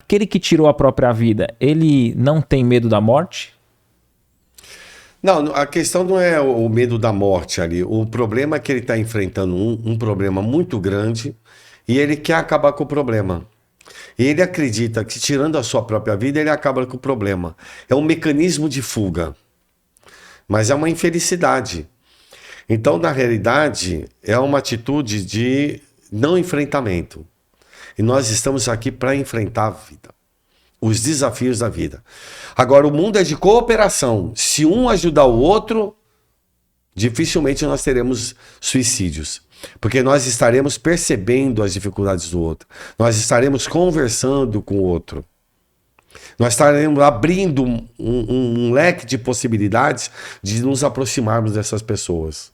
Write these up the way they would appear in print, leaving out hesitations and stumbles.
Aquele que tirou a própria vida, ele não tem medo da morte? Não, a questão não é o medo da morte ali. O problema é que ele está enfrentando um problema muito grande e ele quer acabar com o problema. E ele acredita que tirando a sua própria vida, ele acaba com o problema. É um mecanismo de fuga, mas é uma infelicidade. Então, na realidade, é uma atitude de não enfrentamento. E nós estamos aqui para enfrentar a vida, os desafios da vida. Agora, o mundo é de cooperação. Se um ajudar o outro, dificilmente nós teremos suicídios. Porque nós estaremos percebendo as dificuldades do outro. Nós estaremos conversando com o outro. Nós estaremos abrindo um leque de possibilidades de nos aproximarmos dessas pessoas.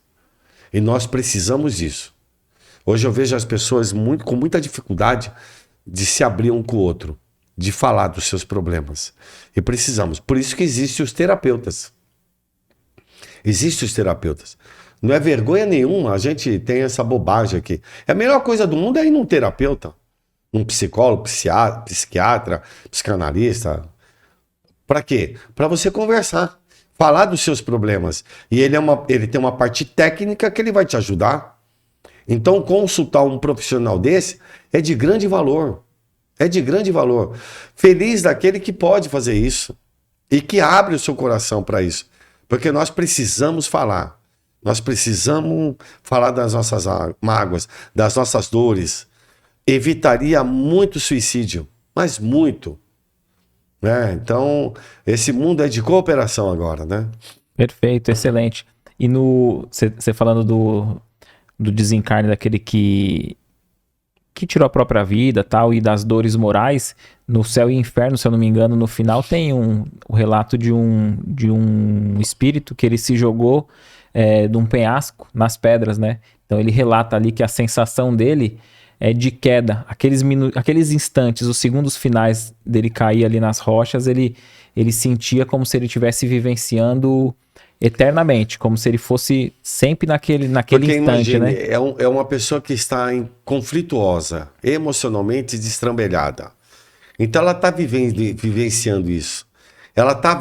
E nós precisamos disso. Hoje eu vejo as pessoas com muita dificuldade de se abrir um com o outro, de falar dos seus problemas. E precisamos. Por isso que existem os terapeutas. Existem os terapeutas. Não é vergonha nenhuma, a gente tem essa bobagem aqui. A melhor coisa do mundo é ir num terapeuta. Um psicólogo, psiquiatra, psicanalista. Para quê? Para você conversar. Falar dos seus problemas. E ele tem uma parte técnica que ele vai te ajudar. Então, consultar um profissional desse é de grande valor. É de grande valor. Feliz daquele que pode fazer isso. E que abre o seu coração para isso. Porque nós precisamos falar. Nós precisamos falar das nossas mágoas, das nossas dores. Evitaria muito suicídio. Mas muito. Né? Então, esse mundo é de cooperação agora, né? Perfeito, excelente. E você falando do desencarne daquele que tirou a própria vida, tal, e das dores morais, no Céu e Inferno, se eu não me engano, no final tem o relato de um espírito que ele se jogou de um penhasco nas pedras, né? Então ele relata ali que a sensação dele é de queda. Aqueles instantes, os segundos finais dele cair ali nas rochas, ele sentia como se ele estivesse vivenciando eternamente, como se ele fosse sempre naquele Porque instante, imagine, né? é uma pessoa que está conflituosa, emocionalmente destrambelhada. Então ela está vivenciando isso. Ela está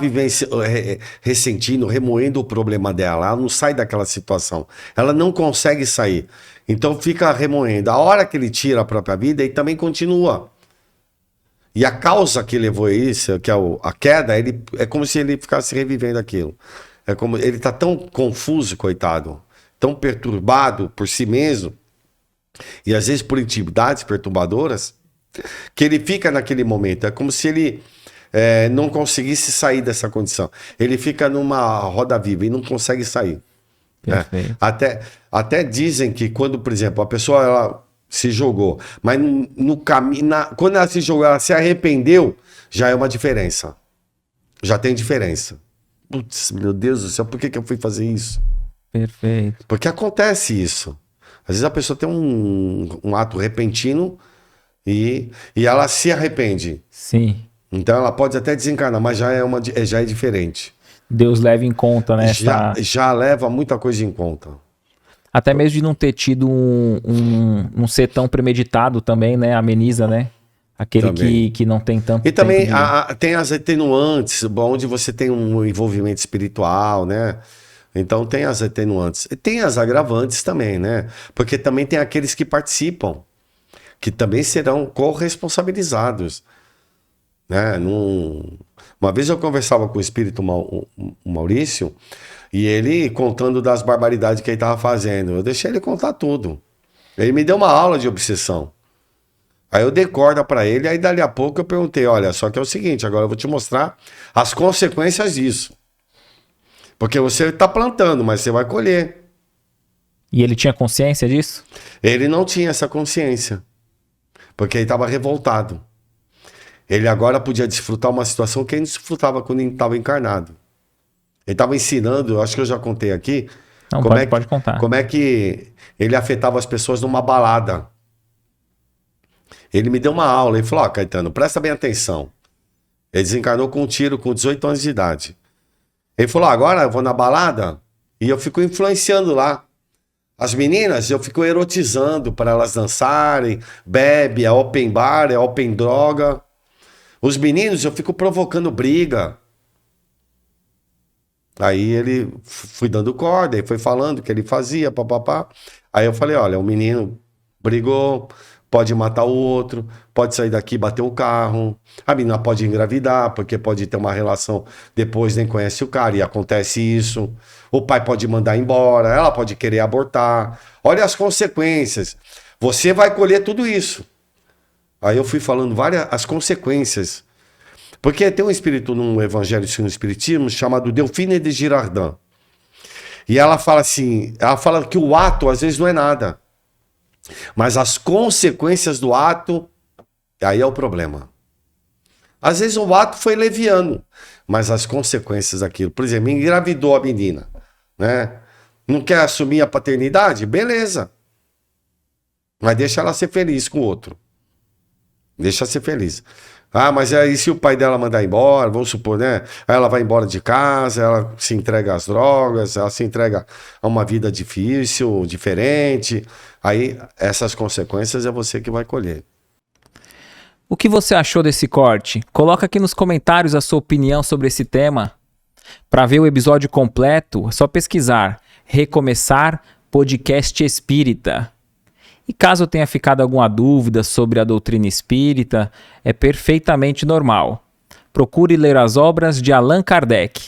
ressentindo, remoendo o problema dela. Ela não sai daquela situação. Ela não consegue sair. Então fica remoendo. A hora que ele tira a própria vida, ele também continua. E a causa que levou a isso, que é a queda, é como se ele ficasse revivendo aquilo. É como ele está tão confuso, coitado, tão perturbado por si mesmo, e às vezes por intimidades perturbadoras, que ele fica naquele momento. É como se ele não conseguisse sair dessa condição. Ele fica numa roda viva e não consegue sair. Né? Até dizem que quando, por exemplo, a pessoa ela se jogou, mas no caminho, quando ela se jogou, ela se arrependeu, já é uma diferença. Já tem diferença. Putz, meu Deus do céu, por que eu fui fazer isso? Perfeito. Porque acontece isso. Às vezes a pessoa tem um ato repentino e ela se arrepende. Sim. Então ela pode até desencarnar, mas já é diferente. Deus leva em conta, né? Já leva muita coisa em conta. Até mesmo de não ter tido um ser tão premeditado também, né? Ameniza, né? Aquele que não tem tanto tempo. E também de... tem as atenuantes, onde você tem um envolvimento espiritual, né? Então tem as atenuantes. E tem as agravantes também, né? Porque também tem aqueles que participam, que também serão corresponsabilizados. Né? Uma vez eu conversava com o espírito Maurício e ele contando das barbaridades que ele estava fazendo. Eu deixei ele contar tudo. Ele me deu uma aula de obsessão. Aí eu dei corda para ele, aí dali a pouco eu perguntei, olha, só que é o seguinte, agora eu vou te mostrar as consequências disso. Porque você está plantando, mas você vai colher. E ele tinha consciência disso? Ele não tinha essa consciência. Porque ele estava revoltado. Ele agora podia desfrutar uma situação que ele não desfrutava quando ele estava encarnado. Ele estava ensinando, acho que eu já contei aqui, não, pode contar. Como é que ele afetava as pessoas numa balada. Ele me deu uma aula, ele falou, Caetano, presta bem atenção. Ele desencarnou com um tiro com 18 anos de idade. Ele falou, agora eu vou na balada e eu fico influenciando lá. As meninas, eu fico erotizando para elas dançarem, bebe, é open bar, é open droga. Os meninos, eu fico provocando briga. Aí ele fui dando corda, aí foi falando o que ele fazia, papapá. Aí eu falei, olha, o menino brigou, pode matar o outro, pode sair daqui e bater o carro. A menina pode engravidar, porque pode ter uma relação depois, nem conhece o cara, e acontece isso. O pai pode mandar embora, ela pode querer abortar. Olha as consequências. Você vai colher tudo isso. Aí eu fui falando várias as consequências. Porque tem um espírito num evangelho e no espiritismo chamado Delphine de Girardin. E ela fala assim, ela fala que o ato às vezes não é nada. Mas as consequências do ato, aí é o problema. Às vezes o ato foi leviano, mas as consequências daquilo. Por exemplo, engravidou a menina, né? Não quer assumir a paternidade? Beleza. Mas deixa ela ser feliz com o outro. Deixa ser feliz. Ah, mas aí se o pai dela mandar embora, vamos supor, né? Aí ela vai embora de casa, ela se entrega às drogas, ela se entrega a uma vida difícil, diferente. Aí essas consequências é você que vai colher. O que você achou desse corte? Coloca aqui nos comentários a sua opinião sobre esse tema. Para ver o episódio completo, é só pesquisar Recomeçar Podcast Espírita. E caso tenha ficado alguma dúvida sobre a doutrina espírita, é perfeitamente normal. Procure ler as obras de Allan Kardec.